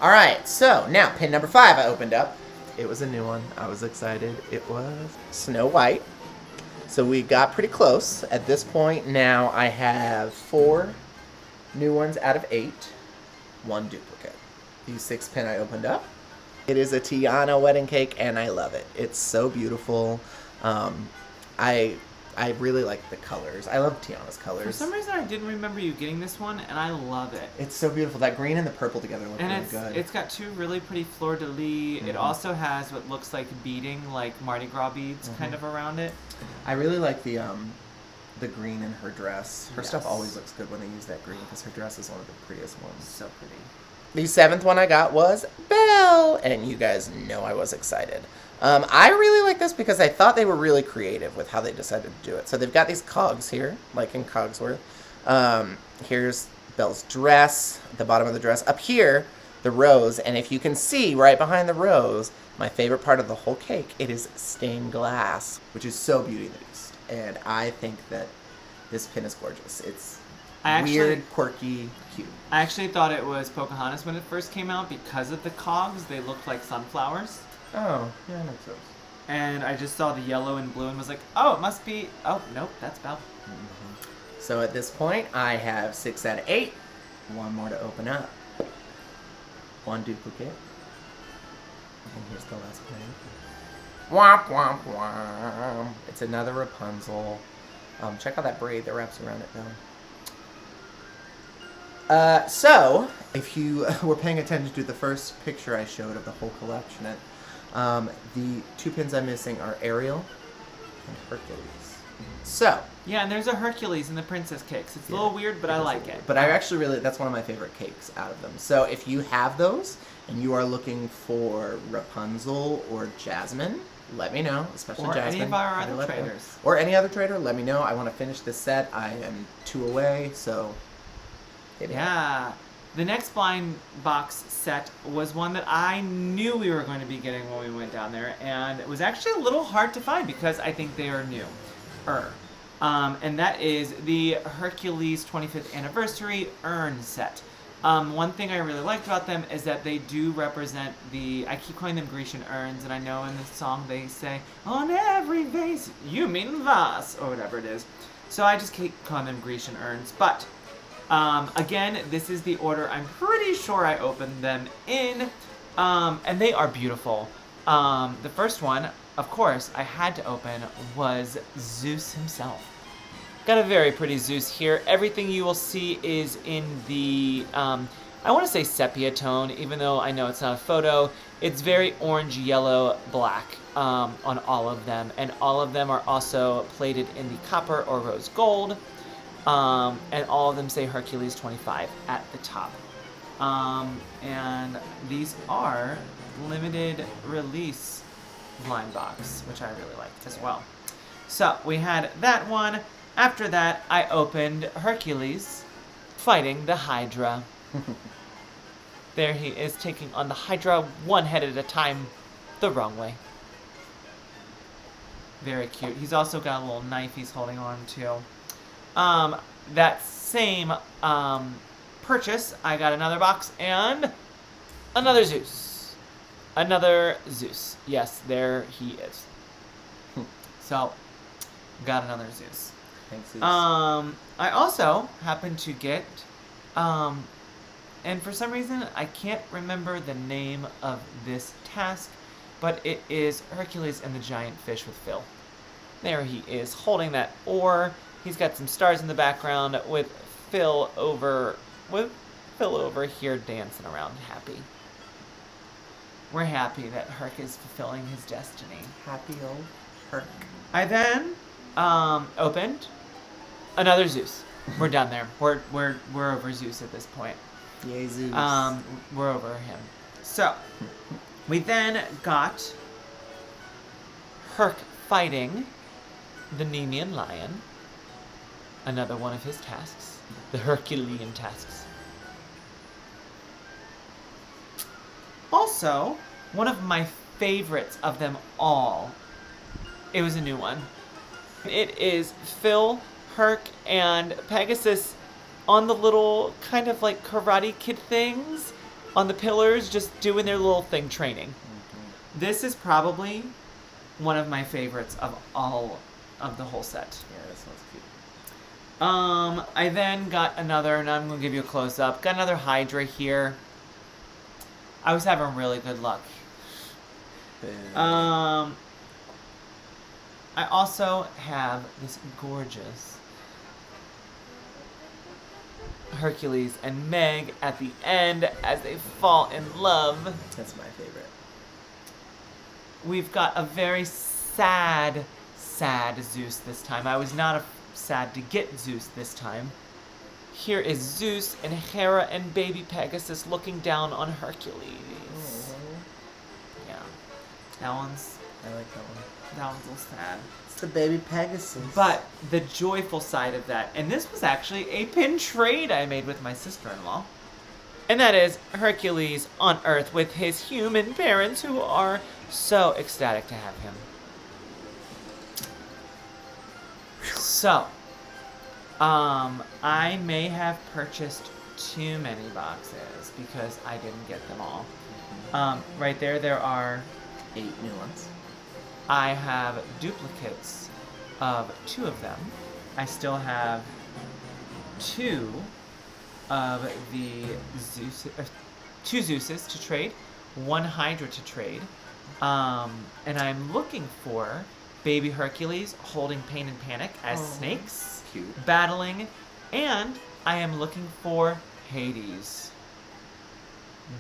All right, so now pin number 5 I opened up. It was a new one. I was excited. It was Snow White. So we got pretty close. At this point now I have 4 new ones out of 8. 1 duplicate. The 6th pin I opened up. It is a Tiana wedding cake, and I love it. It's so beautiful. I really like the colors. I love Tiana's colors. For some reason, I didn't remember you getting this one, and I love it. It's so beautiful. That green and the purple together look really good. It's got 2 really pretty fleur-de-lis. It also has what looks like beading, like Mardi Gras beads kind of around it. I really like the green in her dress. Her stuff always looks good when they use that green because her dress is one of the prettiest ones. So pretty. The 7th one I got was Belle, and you guys know I was excited. I really like this because I thought they were really creative with how they decided to do it. So they've got these cogs here, like in Cogsworth. Here's Belle's dress, the bottom of the dress. Up here, the rose, and if you can see right behind the rose, my favorite part of the whole cake, it is stained glass, which is so Beauty and the Beast. And I think that this pin is gorgeous. It's weird, quirky, cute. I actually thought it was Pocahontas when it first came out because of the cogs. They looked like sunflowers. Oh, yeah, that makes sense. And I just saw the yellow and blue and was like, oh, it must be... Oh, nope, that's Belle. So at this point, I have 6 out of 8. One more to open up. One duplicate. And here's the last page. Womp, womp, womp. It's another Rapunzel. Check out that braid that wraps around it, though. So, if you were paying attention to the first picture I showed of the whole collection, the 2 pins I'm missing are Ariel and Hercules. So. Yeah, and there's a Hercules in the princess cakes. It's a little weird, but I like it. But I actually that's one of my favorite cakes out of them. So if you have those and you are looking for Rapunzel or Jasmine, let me know, especially or Jasmine. Or any of our other traders. Or any other trader, let me know. I want to finish this set. I am 2 away, so. Yeah. The next blind box set was one that I knew we were going to be getting when we went down there, and it was actually a little hard to find because I think they are new. And that is the Hercules 25th Anniversary Urn set. One thing I really liked about them is that they do represent I keep calling them Grecian urns, and I know in the song they say, on every vase, you mean vase, or whatever it is. So I just keep calling them Grecian urns. But, again, this is the order I'm pretty sure I opened them in, and they are beautiful. The first one, of course, I had to open was Zeus himself. Got a very pretty Zeus here. Everything you will see is in the, I want to say sepia tone, even though I know it's not a photo. It's very orange, yellow, black on all of them. And all of them are also plated in the copper or rose gold. And all of them say Hercules 25 at the top. And these are limited release blind box, which I really liked as well. So we had that one. After that, I opened Hercules fighting the Hydra. There he is taking on the Hydra one head at a time, the wrong way. Very cute. He's also got a little knife he's holding on to. That same purchase, I got another box and another Zeus. Another Zeus. Yes, there he is. So, got another Zeus. Thanks, Zeus. I also happened to get, and for some reason I can't remember the name of this task, but it is Hercules and the Giant Fish with Phil. There he is, holding that oar. He's got some stars in the background with Phil over here dancing around happy. We're happy that Herc is fulfilling his destiny. Happy old Herc. I then opened another Zeus. We're done there. We're over Zeus at this point. Yay, Zeus. We're over him. So we then got Herc fighting the Nemean lion. Another one of his tasks. The Herculean tasks. Also, one of my favorites of them all. It was a new one. It is Phil, Herc, and Pegasus on the little kind of like Karate Kid things on the pillars, just doing their little thing training. Mm-hmm. This is probably one of my favorites of all of the whole set. Yeah, this one's cute. I then got another, and I'm going to give you a close-up, got another Hydra here. I was having really good luck. I also have this gorgeous Hercules and Meg at the end as they fall in love. That's my favorite. We've got a very sad Zeus this time. I was not sad to get Zeus this time. Here is Zeus and Hera and baby Pegasus looking down on Hercules. Mm-hmm. Yeah. That one's... I like that one. That one's a little sad. It's the baby Pegasus. But the joyful side of that, and this was actually a pin trade I made with my sister-in-law, and that is Hercules on Earth with his human parents who are so ecstatic to have him. So, I may have purchased too many boxes because I didn't get them all. Right there are 8 new ones. I have duplicates of 2 of them. I still have two of the Zeus, two Zeuses to trade, one Hydra to trade, and I'm looking for Baby Hercules holding Pain and Panic as snakes, Cute. battling, and I am looking for Hades,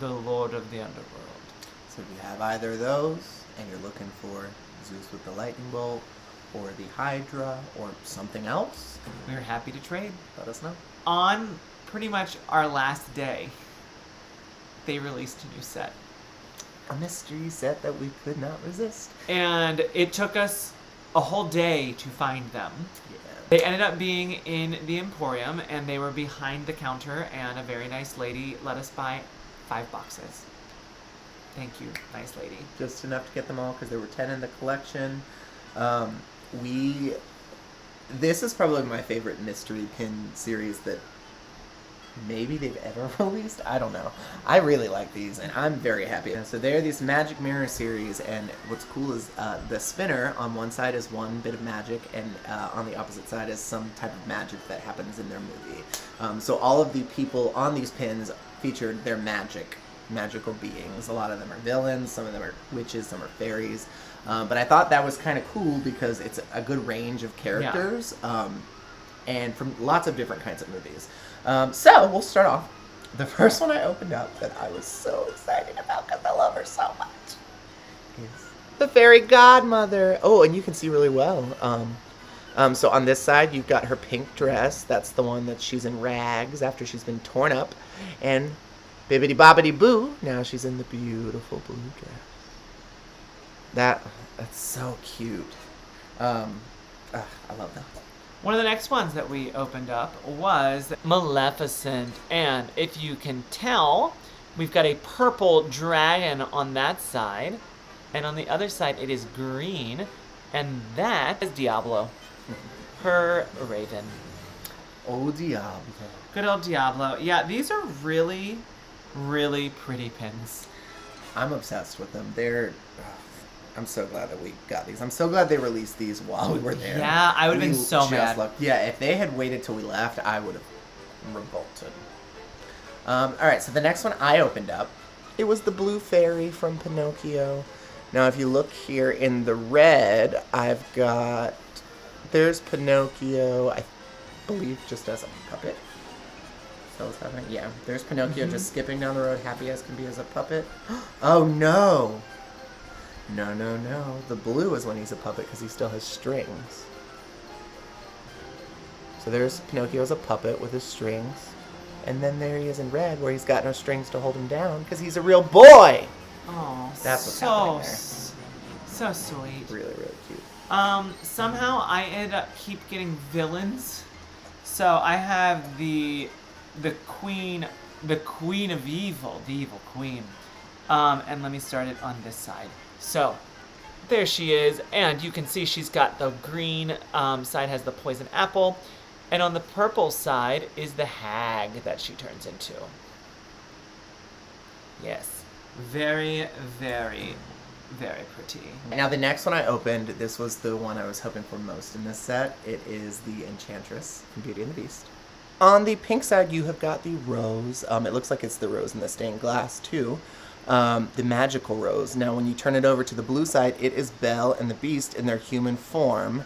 the Lord of the Underworld. So if you have either of those, and you're looking for Zeus with the lightning bolt, or the Hydra, or something else, We're happy to trade. let us know. On pretty much our last day, they released a new set. A mystery set that we could not resist. And it took us a whole day to find them. Yeah. They ended up being in the Emporium, and they were behind the counter, and a very nice lady let us buy 5 boxes. Thank you, nice lady. Just enough to get them all because there were 10 in the collection. This is probably my favorite mystery pin series that maybe they've ever released. I don't know. I really like these, and I'm very happy. So they're this Magic Mirror series, and what's cool is the spinner on one side is one bit of magic, and on the opposite side is some type of magic that happens in their movie. So all of the people on these pins featured their magical beings. A lot of them are villains, some of them are witches, some are fairies. But I thought that was kind of cool because it's a good range of characters, and from lots of different kinds of movies. So we'll start off. The first one I opened up that I was so excited about because I love her so much is the Fairy Godmother. Oh, and you can see really well. So on this side, you've got her pink dress. That's the one that she's in rags after she's been torn up. And bibbidi bobbidi boo, now she's in the beautiful blue dress. That's so cute. I love that. One of the next ones that we opened up was Maleficent, and if you can tell, we've got a purple dragon on that side, and on the other side it is green, and that is Diablo, her raven. Oh, Diablo. Good old Diablo. Yeah, these are really, really pretty pins. I'm obsessed with them. I'm so glad that we got these. I'm so glad they released these while we were there. Yeah, I would have been so mad. Yeah, if they had waited till we left, I would have revolted. Alright, so the next one I opened up, it was the Blue Fairy from Pinocchio. Now, if you look here in the red, there's Pinocchio, I believe just as a puppet. Is that what's happening? Yeah, there's Pinocchio just skipping down the road, happy as can be as a puppet. Oh, no! No. The blue is when he's a puppet because he still has strings. So there's Pinocchio as a puppet with his strings. And then there he is in red where he's got no strings to hold him down because he's a real boy! Oh, That's what's happening there. So sweet. Really, really cute. Somehow I ended up keep getting villains. So I have the queen of evil, the evil queen. And let me start it on this side. So, there she is, and you can see she's got the green side has the poison apple, and on the purple side is the hag that she turns into. Yes. Very, very, very pretty. Now the next one I opened, this was the one I was hoping for most in this set. It is the Enchantress from Beauty and the Beast. On the pink side, you have got the rose. It looks like it's the rose in the stained glass, too. The magical rose. Now, when you turn it over to the blue side, it is Belle and the Beast in their human form.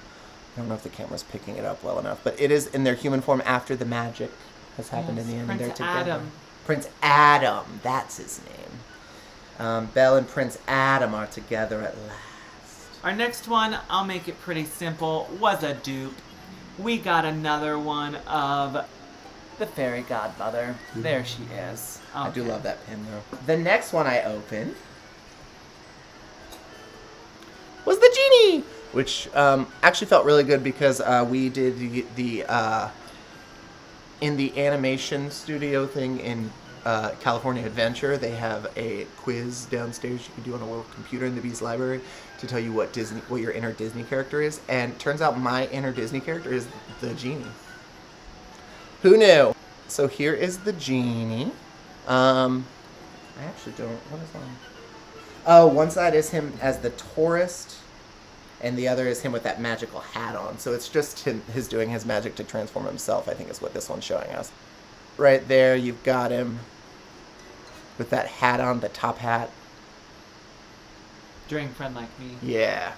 I don't know if the camera's picking it up well enough, but it is in their human form after the magic has happened in the end. Prince and they're together. Adam. Prince Adam, that's his name. Belle and Prince Adam are together at last. Our next one, I'll make it pretty simple, was a dupe. We got another one of the Fairy Godmother. There she is. Okay. I do love that pin, though. The next one I opened was the Genie, which actually felt really good because we did the in the animation studio thing in California Adventure. They have a quiz downstairs you can do on a little computer in the Beast Library to tell you what your inner Disney character is, and turns out my inner Disney character is the Genie. Who knew? So here is the Genie. I actually don't. What is on? Oh, one side is him as the tourist, and the other is him with that magical hat on. So it's just his doing his magic to transform himself, I think is what this one's showing us. Right there, you've got him with that hat on, the top hat. During Friend Like Me. Yeah.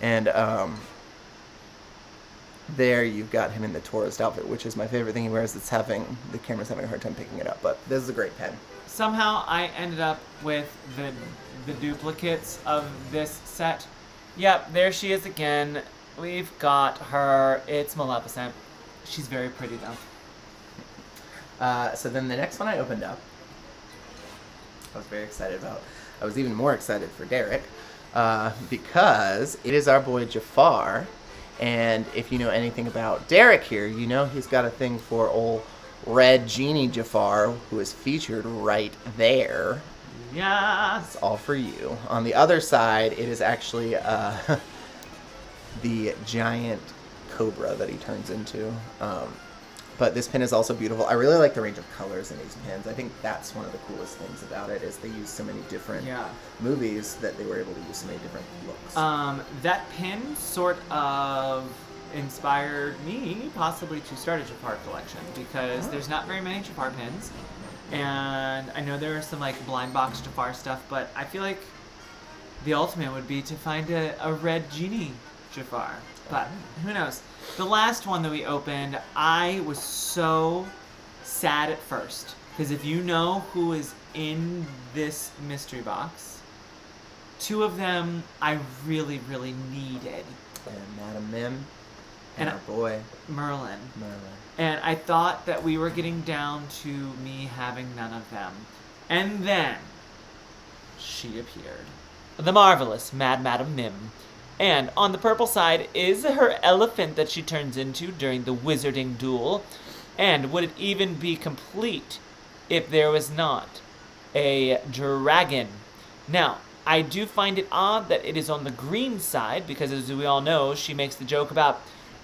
And there you've got him in the tourist outfit, which is my favorite thing he wears. The camera's having a hard time picking it up, but this is a great pen. Somehow I ended up with the duplicates of this set. Yep, there she is again. We've got her. It's Maleficent. She's very pretty though. So then the next one I opened up, I was very excited about. I was even more excited for Derek because it is our boy Jafar. And if you know anything about Derek here, you know he's got a thing for old Red Genie Jafar, who is featured right there. Yes. It's all for you. On the other side, it is actually the giant cobra that he turns into. But this pin is also beautiful. I really like the range of colors in these pins. I think that's one of the coolest things about it, is they use so many different movies that they were able to use so many different looks. That pin sort of inspired me possibly to start a Jafar collection, because there's not very many Jafar pins. And I know there are some like blind box Jafar stuff, but I feel like the ultimate would be to find a Red Genie Jafar. But who knows? The last one that we opened, I was so sad at first, because if you know who is in this mystery box, two of them I really, really needed. And Madam Mim and our boy Merlin. And I thought that we were getting down to me having none of them. And then she appeared. The marvelous Madam Mim. And on the purple side is her elephant that she turns into during the wizarding duel. And would it even be complete if there was not a dragon? Now, I do find it odd that it is on the green side, because as we all know, she makes the joke about,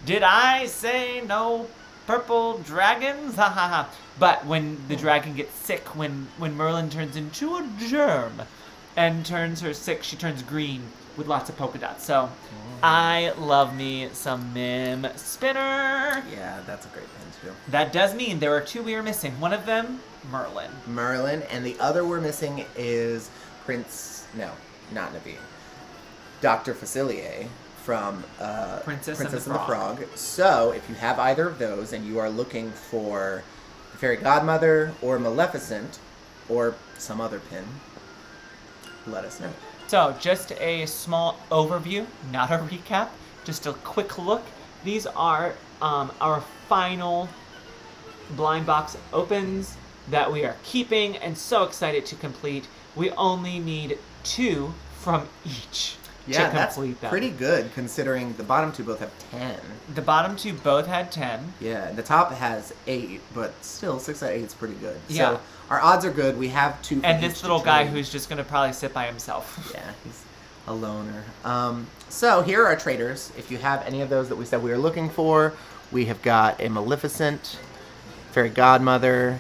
did I say no purple dragons? Ha ha ha. But when the dragon gets sick, when Merlin turns into a germ and turns her sick, she turns green with lots of polka dots. So I love me some Mim Spinner. Yeah, that's a great pin too. That does mean there are two we are missing. One of them, Merlin. And the other we're missing is not Naveen. Dr. Facilier from Princess and the Frog. So if you have either of those and you are looking for the Fairy Godmother or Maleficent or some other pin, let us know. So, just a small overview, not a recap, just a quick look. These are our final blind box opens that we are keeping and so excited to complete. We only need 2 from each to complete them. Pretty good considering the bottom 2 both have 10. The bottom 2 both had 10. Yeah, and the top has 8, but still 6 out of 8 is pretty good. Yeah. So our odds are good. We have 2 from And each this little guy who's just going to probably sit by himself. Yeah, he's a loner. So here are our traders. If you have any of those that we said we were looking for, we have got a Maleficent, Fairy Godmother.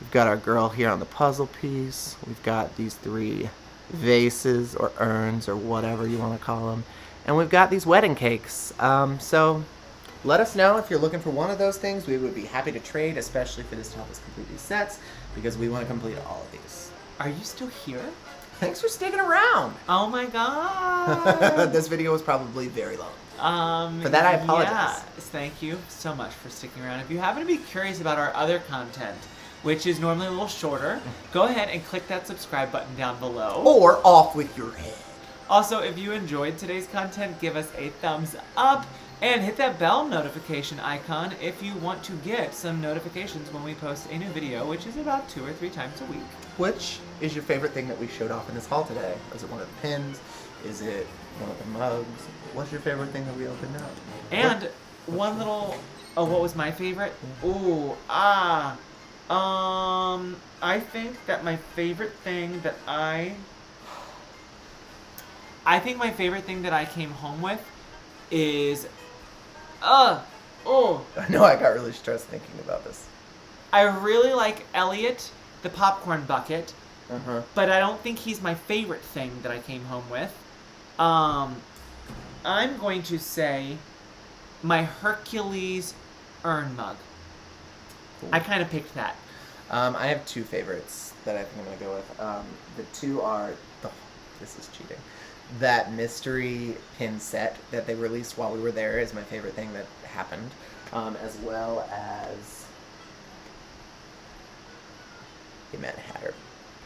We've got our girl here on the puzzle piece. We've got these 3 vases or urns or whatever you want to call them. And we've got these wedding cakes. So let us know if you're looking for one of those things. We would be happy to trade, especially for this to help us complete these sets, because we want to complete all of these. Are you still here? Thanks for sticking around. Oh my god. This video was probably very long. For that, I apologize. Yeah, thank you so much for sticking around. If you happen to be curious about our other content, which is normally a little shorter, go ahead and click that subscribe button down below. Or off with your head. Also, if you enjoyed today's content, give us a thumbs up and hit that bell notification icon if you want to get some notifications when we post a new video, which is about 2 or 3 times a week. Which is your favorite thing that we showed off in this haul today? Is it one of the pins? Is it one of the mugs? What's your favorite thing that we opened up? And one little... Oh, what was my favorite? Ooh, I think that my favorite thing that I came home with is... I know, I got really stressed thinking about this. I really like Elliot, the popcorn bucket, Uh-huh. but I don't think he's my favorite thing that I came home with. I'm going to say my Hercules urn mug. I kind of picked that. I have two favorites that I think I'm going to go with. The two are, this is cheating. That mystery pin set that they released while we were there is my favorite thing that happened. As well as the Mad Hatter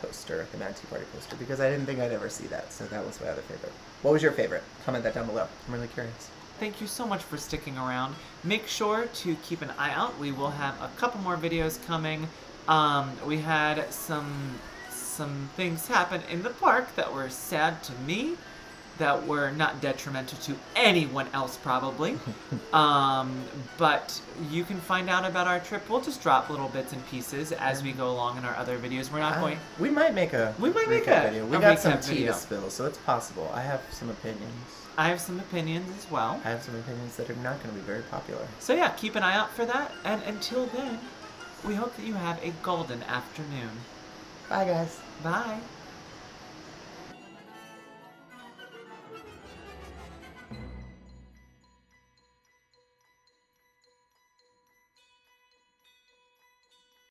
poster, the Mad Tea Party poster, because I didn't think I'd ever see that, so that was my other favorite. What was your favorite? Comment that down below. I'm really curious. Thank you so much for sticking around. Make sure to keep an eye out. We will have a couple more videos coming. We had some things happen in the park that were sad to me, that were not detrimental to anyone else probably. But you can find out about our trip. We'll just drop little bits and pieces as we go along in our other videos. We're not going. We might make a. video. We got some tea to spill, so it's possible. I have some opinions. I have some opinions as well. I have some opinions that are not going to be very popular. So yeah, keep an eye out for that. And until then, we hope that you have a golden afternoon. Bye, guys. Bye.